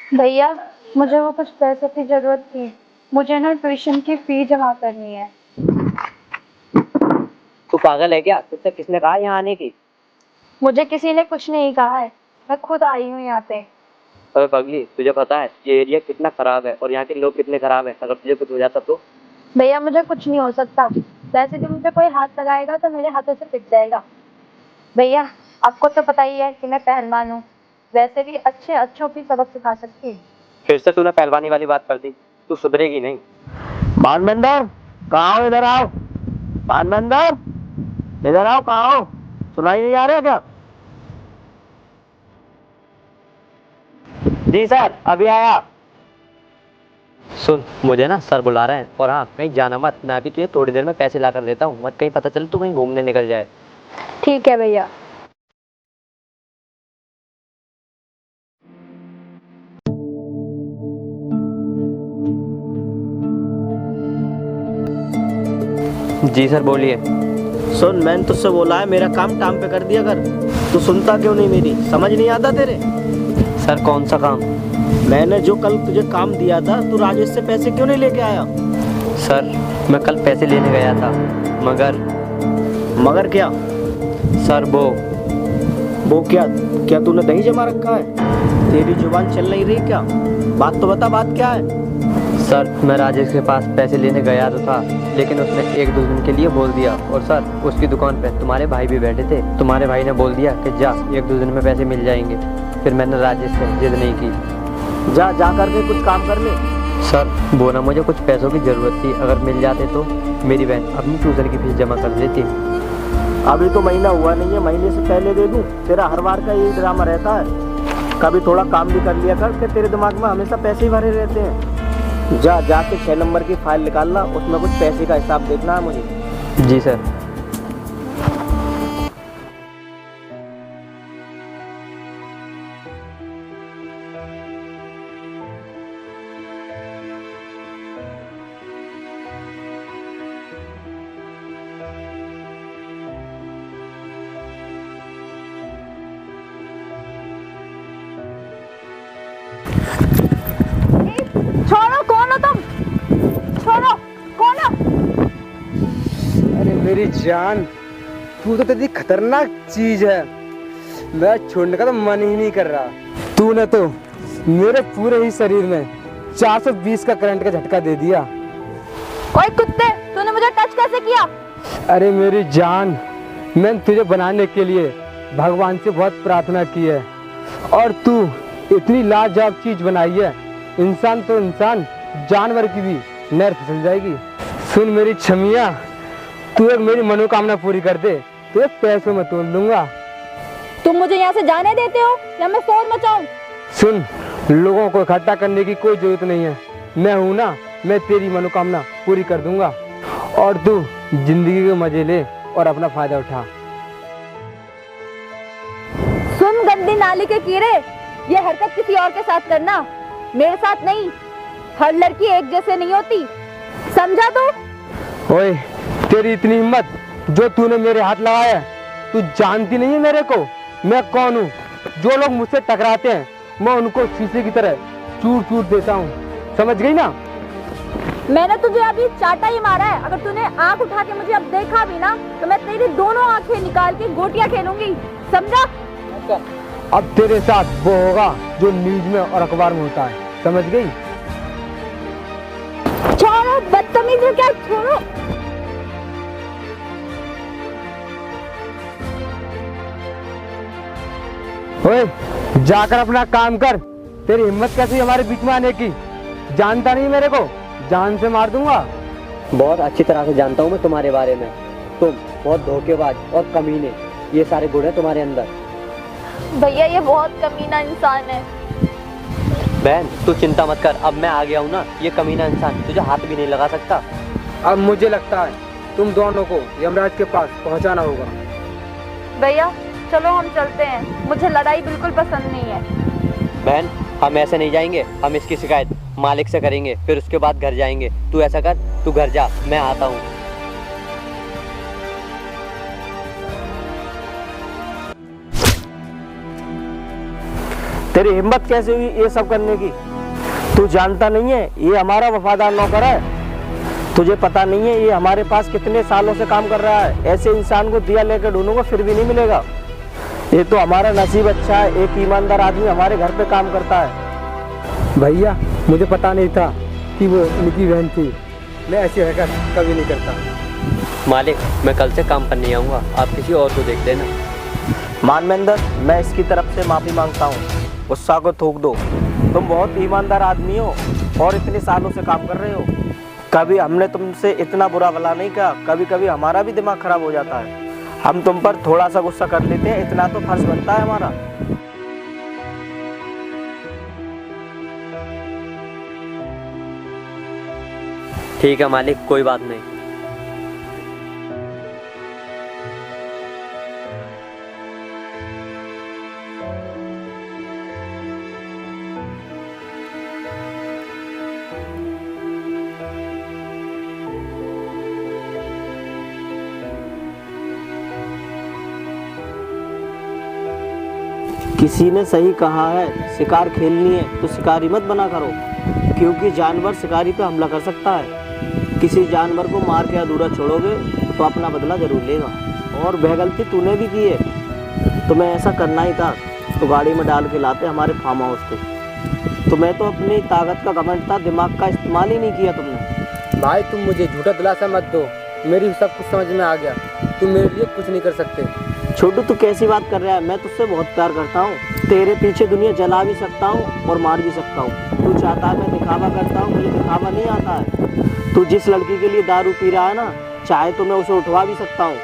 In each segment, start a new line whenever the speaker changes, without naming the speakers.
भैया, मुझे वो कुछ पैसे की जरूरत थी। मुझे ना ट्यूशन की फी जमा करनी है।
तू पागल है क्या? तुझसे किसने कहा यहाँ आने की?
मुझे किसी ने कुछ नहीं कहा है, मैं खुद आई हूँ यहाँ पे।
अबे पगली, तुझे पता है ये एरिया कितना खराब है और यहाँ के लोग कितने खराब हैं? अगर तुझे कुछ हो जाता तो?
भैया, मुझे कुछ नहीं हो सकता। वैसे भी मुझे कोई हाथ लगाएगा तो मेरे हाथों से पिट जाएगा। भैया, आपको तो पता ही है कि मैं पहलवान हूँ। वैसे भी अच्छे अच्छों की सबक सिखा सकती हूँ।
फिर से तूने पहलवानी वाली बात कर दी। तू सुधरेगी नहीं। मानवेंद्र, कहाँ हो? इधर आओ। मानवेंद्र, इधर आओ। कहाँ हो? सुनाई नहीं आ रहा क्या? जी सर, अभी आया। सुन, मुझे ना सर बुला रहे हैं और हाँ, कहीं जाना मत। मैं अभी तुझे थोड़ी देर में पैसे ला कर देता हूँ। मत कहीं पता चले तू कहीं घूमने निकल जाए।
ठीक है भैया।
जी सर, बोलिए।
सुन, मैंने तुझसे बोला है मेरा काम टाइम पे कर दिया कर। तू सुनता क्यों नहीं मेरी? समझ नहीं आता तेरे?
सर, कौन सा काम?
मैंने जो कल तुझे काम दिया था, तू राजेश से पैसे क्यों नहीं लेके आया?
सर, मैं कल पैसे लेने गया था,
मगर क्या?
सर
वो क्या? क्या तूने दही जमा रखा है? तेरी जुबान चल नहीं रही क्या? बात तो बता, बात क्या है?
सर, मैं राजेश के पास पैसे लेने गया तो था, लेकिन उसने 1-2 दिन के लिए बोल दिया। और सर, उसकी दुकान पे तुम्हारे भाई भी बैठे थे। तुम्हारे भाई ने बोल दिया कि जा, 1-2 दिन में पैसे मिल जाएंगे। फिर मैंने राजेश से जिद नहीं की।
जा करके कुछ काम कर ले।
सर, वो ना मुझे कुछ पैसों की ज़रूरत थी। अगर मिल जाते तो मेरी बहन अपनी ट्यूशन की फीस जमा कर देती।
अभी तो महीना हुआ नहीं है, महीने से पहले दे दूं? तेरा हर बार का यही ड्रामा रहता है। कभी थोड़ा काम भी कर लिया कर कि तेरे दिमाग में हमेशा पैसे ही भरे रहते हैं। जाके 6 नंबर की फाइल निकालना, उसमें कुछ पैसे का हिसाब देखना है मुझे।
जी सर।
छोड़ो, कौन हो तुम? छोड़ो, कौन हो?
अरे मेरी जान, तू तो तेरी खतरनाक चीज है। मैं छोड़ने का तो मन ही नहीं कर रहा। तूने तो मेरे पूरे ही शरीर में 420 का करंट का झटका दे दिया।
ओए कुत्ते, तूने मुझे टच कैसे किया?
अरे मेरी जान, मैंने तुझे बनाने के लिए भगवान से बहुत प्रार्थना की है और तू इतनी लाजवाब चीज बनाई है। इंसान तो इंसान, जानवर की भी नहर फिसल जाएगी। सुन मेरी छमिया, तू एक मेरी मनोकामना पूरी कर दे तो एक पैसों में तोड़ दूंगा।
तुम मुझे यहाँ से जाने देते हो या मैं शोर मचाऊं?
सुन, लोगों को इकट्ठा करने की कोई जरूरत नहीं है। मैं हूं ना, मैं तेरी मनोकामना पूरी कर दूंगा और तू जिंदगी के मजे ले और अपना फायदा उठा।
सुन गंदी नाली के कीड़े, ये हरकत किसी और के साथ करना, मेरे साथ नहीं। हर लड़की एक जैसे नहीं होती, समझा तू?
ओए, तेरी इतनी हिम्मत जो तूने मेरे हाथ लगाया है। तू जानती नहीं है मेरे को मैं कौन हूँ। जो लोग मुझसे टकराते हैं मैं उनको शीशे की तरह चूर चूर देता हूँ, समझ गई ना?
मैंने तुझे अभी चाटा ही मारा है। अगर तूने आंख उठा के मुझे अब देखा भी ना तो मैं तेरी दोनों आंखें निकाल के गोटियां खेलूंगी, समझा?
अब तेरे साथ वो होगा जो न्यूज में और अखबार में होता है, समझ गई?
छोड़ो, बदतमीज हो क्या? छोड़ो।
ओए, जाकर अपना काम कर। तेरी हिम्मत कैसी है हमारे बीच में आने की? जानता नहीं मेरे को? जान से मार दूंगा।
बहुत अच्छी तरह से जानता हूँ मैं तुम्हारे बारे में। तुम बहुत धोखेबाज और कमीने, ये सारे गुण है तुम्हारे अंदर।
भैया, ये बहुत कमीना इंसान है।
बहन, तू चिंता मत कर। अब मैं आ गया हूँ ना, ये कमीना इंसान तुझे हाथ भी नहीं लगा सकता।
अब मुझे लगता है तुम दोनों को यमराज के पास पहुंचाना होगा।
भैया, चलो हम चलते हैं। मुझे लड़ाई बिल्कुल पसंद नहीं है।
बहन, हम ऐसे नहीं जाएंगे। हम इसकी शिकायत मालिक से करेंगे, फिर उसके बाद घर जाएंगे। तू ऐसा कर, तू घर जा, मैं आता हूँ।
तेरी हिम्मत कैसे हुई ये सब करने की? तू जानता नहीं है ये हमारा वफादार नौकर है? तुझे पता नहीं है ये हमारे पास कितने सालों से काम कर रहा है? ऐसे इंसान को दिया लेकर ढूंढूंगा फिर भी नहीं मिलेगा। ये तो हमारा नसीब अच्छा है, एक ईमानदार आदमी हमारे घर पे काम करता है।
भैया मुझे पता नहीं था कि वो इनकी बहन थी। मैं ऐसी हरकत कभी नहीं करता।
मालिक, मैं कल से काम पर नहीं आऊँगा, आप किसी और को देख लेना।
मानवेंद्र, मैं इसकी तरफ से माफ़ी मांगता हूँ, गुस्सा को थूक दो। तुम बहुत ईमानदार आदमी हो और इतने सालों से काम कर रहे हो। कभी हमने तुमसे इतना बुरा भला नहीं किया। कभी कभी हमारा भी दिमाग खराब हो जाता है, हम तुम पर थोड़ा सा गुस्सा कर लेते हैं, इतना तो फर्ज बनता है हमारा।
ठीक है मालिक, कोई बात नहीं।
किसी ने सही कहा है, शिकार खेलनी है तो शिकारी मत बना करो, क्योंकि जानवर शिकारी पे हमला कर सकता है। किसी जानवर को मार के अधूरा छोड़ोगे तो अपना बदला जरूर लेगा। और वह गलती तूने भी की है, तुम्हें ऐसा करना ही था तो गाड़ी में डाल के लाते हमारे फार्म हाउस पे। तुम्हें तो अपनी ताकत का घमंड था, दिमाग का इस्तेमाल ही नहीं किया तुमने।
भाई तुम मुझे झूठा दिलासा मत दो, मेरी सब कुछ समझ में आ गया। तुम मेरे लिए कुछ नहीं कर सकते।
छोटू तू कैसी बात कर रहा है? मैं तुझसे बहुत प्यार करता हूँ, तेरे पीछे दुनिया जला भी सकता हूँ और मार भी सकता हूँ। तू चाहता है मैं दिखावा करता हूँ, मुझे दिखावा नहीं आता है। तू जिस लड़की के लिए दारू पी रहा है ना, चाहे तो मैं उसे उठवा भी सकता हूँ,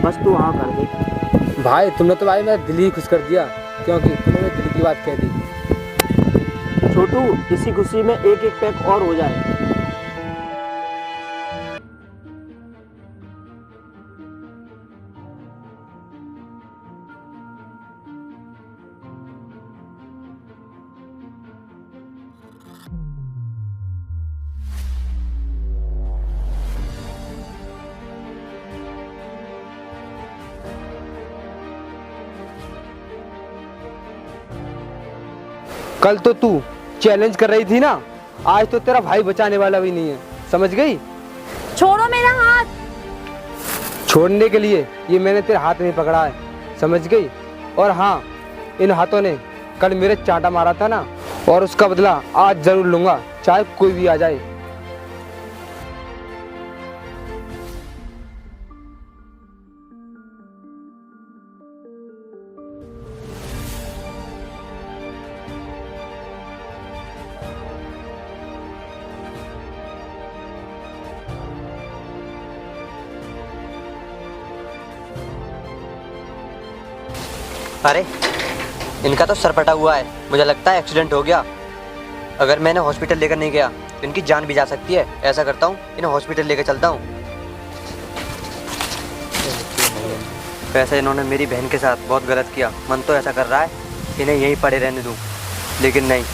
बस तू हाँ कर दे।
भाई तुमने तो भाई मेरा दिल ही खुश कर दिया, क्योंकि तुमने मेरे दिल की बात कह दी।
छोटू इसी खुशी में एक एक पैक और हो जाए।
कल तो तू चैलेंज कर रही थी ना, आज तो तेरा भाई बचाने वाला भी नहीं है, समझ गई?
छोड़ो मेरा हाथ।
छोड़ने के लिए ये मैंने तेरे हाथ नहीं पकड़ा है, समझ गई? और हाँ, इन हाथों ने कल मेरे चांटा मारा था ना, और उसका बदला आज जरूर लूंगा, चाहे कोई भी आ जाए।
अरे इनका तो सर फटा हुआ है, मुझे लगता है एक्सीडेंट हो गया। अगर मैंने हॉस्पिटल लेकर नहीं गया तो इनकी जान भी जा सकती है। ऐसा करता हूँ, इन्हें हॉस्पिटल लेकर चलता हूँ। वैसे इन्होंने मेरी बहन के साथ बहुत गलत किया, मन तो ऐसा कर रहा है इन्हें यहीं पड़े रहने दूँ, लेकिन नहीं,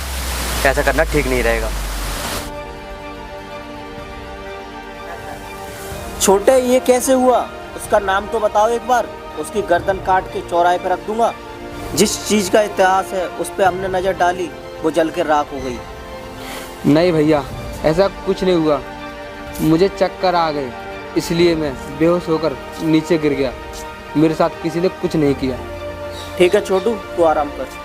ऐसा करना ठीक नहीं रहेगा।
छोटे ये कैसे हुआ? उसका नाम तो बताओ एक बार, उसकी गर्दन काट के चौराहे पर रख दूंगा। जिस चीज का इतिहास है उस पे हमने नजर डाली, वो जल के राख हो गई।
नहीं भैया, ऐसा कुछ नहीं हुआ, मुझे चक्कर आ गए, इसलिए मैं बेहोश होकर नीचे गिर गया। मेरे साथ किसी ने कुछ नहीं किया।
ठीक है छोटू, तू आराम कर।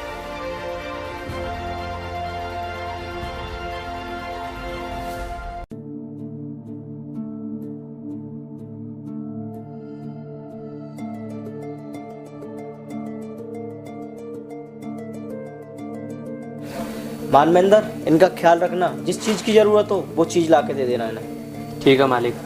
मानवेंद्र, इनका ख्याल रखना, जिस चीज की जरूरत हो वो चीज ला के दे देना इन्हें।
ठीक है मालिक।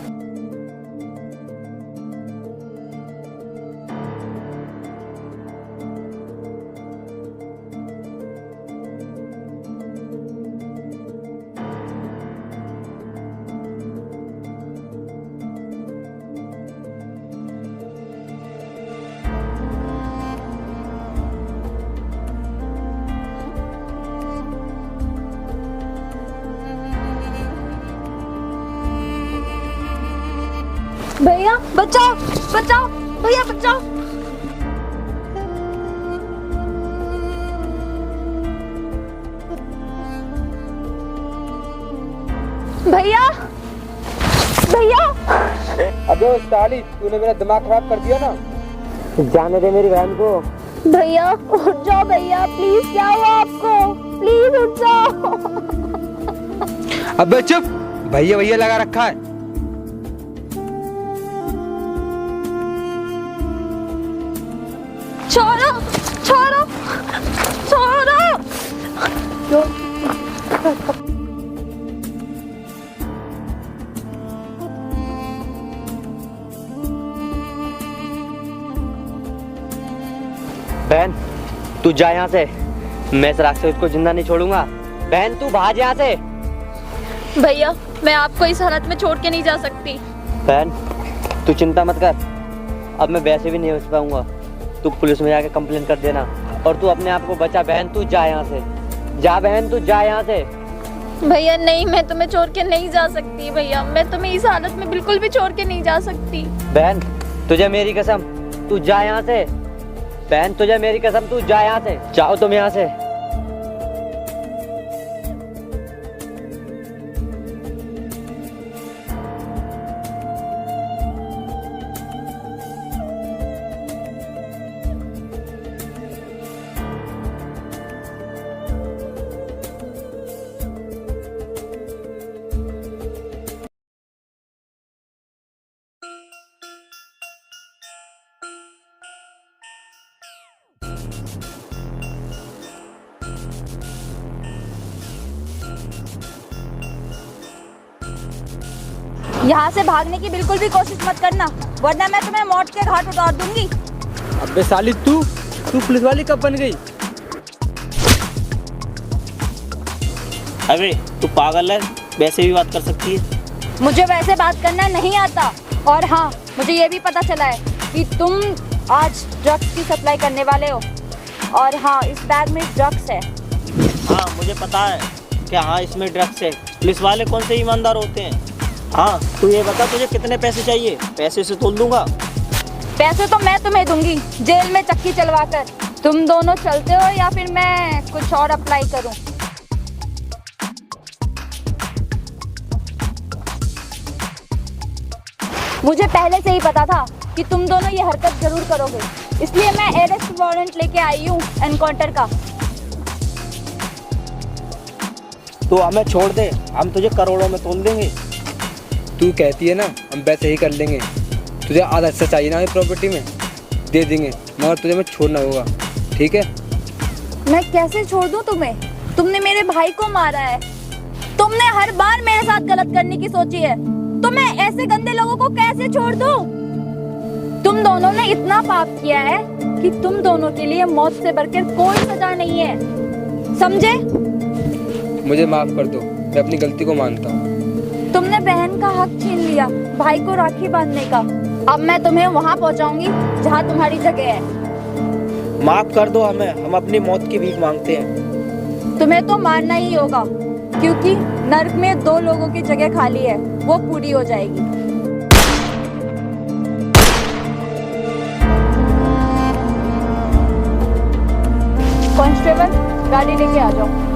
भैया बचाओ, बचाओ भैया, बचाओ। भैया भैया
अबे साली, तूने मेरा दिमाग खराब कर दिया ना।
जाने दे मेरी बहन को।
भैया उठ जाओ भैया, प्लीज, क्या हुआ आपको? प्लीज उठ जाओ।
अबे चुप, भैया भैया लगा रखा है।
छोड़ो छोड़ो छोड़ो।
बहन तू जा यहाँ से, मैं इस रास्ते उसको जिंदा नहीं छोड़ूंगा। बहन तू भाग यहाँ से।
भैया मैं आपको इस हालत में छोड़ के नहीं जा सकती।
बहन तू चिंता मत कर, अब मैं वैसे भी नहीं बच पाऊंगा। तू पुलिस में जाके कंप्लेन कर देना और तू अपने आप को बचा। बहन तू जा यहाँ से, जा बहन तू जा यहाँ से।
भैया नहीं, मैं तुम्हें छोड़ के नहीं जा सकती। भैया मैं तुम्हें इस हालत में बिल्कुल भी छोड़ के नहीं जा सकती।
बहन तुझे मेरी कसम, तू जा यहाँ से। बहन तुझे मेरी कसम, तू जा यहाँ से। जाओ तुम यहाँ से।
यहाँ से भागने की बिल्कुल भी कोशिश मत करना, वरना मैं तुम्हें मौत के घाट उतार दूंगी।
अबे साली, तू पुलिस वाली कब बन गई?
अबे तू पागल है, वैसे भी बात कर सकती है।
मुझे वैसे बात करना नहीं आता। और हाँ, मुझे ये भी पता चला है कि तुम आज ड्रग्स की सप्लाई करने वाले हो। और हाँ, इस बैग में ड्रग्स है।
हाँ मुझे पता है कि हाँ इसमें ड्रग्स है। पुलिस वाले कौन से ईमानदार होते हैं। हाँ तू ये बता तुझे कितने पैसे चाहिए, पैसे से तोल दूंगा।
पैसे तो मैं तुम्हें दूंगी, जेल में चक्की चलवा कर। तुम दोनों चलते हो या फिर मैं कुछ और अप्लाई करूं? मुझे पहले से ही पता था कि तुम दोनों ये हरकत जरूर करोगे, इसलिए मैं अरेस्ट वारंट लेके आई हूँ एनकाउंटर का।
तो हमें छोड़ दे, हम तुझे करोड़ों में तोल देंगे।
तू कहती है ना, हम वैसे ही कर लेंगे। तुझे आधा हिस्सा चाहिए ना प्रॉपर्टी में, दे देंगे, मगर तुझे मैं छोड़ना होगा, ठीक है?
मैं कैसे छोड़ दूं तुम्हें? तुमने मेरे भाई को मारा है, तुमने हर बार मेरे साथ गलत करने की सोची है, तो मैं ऐसे गंदे लोगों को कैसे छोड़ दूं? तुम दोनों ने इतना पाप किया है कि तुम दोनों के लिए मौत से बढ़कर कोई सजा नहीं है, समझे?
मुझे माफ कर दो, मैं अपनी गलती को मानता हूँ।
तुमने बहन का हक छीन लिया, भाई को राखी बांधने का। अब मैं तुम्हें वहाँ पहुँचाऊंगी जहाँ तुम्हारी जगह है।
माफ कर दो हमें, हम अपनी मौत की भीख मांगते हैं।
तुम्हें तो मारना ही होगा, क्योंकि नर्क में 2 लोगों की जगह खाली है, वो पूरी हो जाएगी। कांस्टेबल, गाड़ी लेके आ जाओ।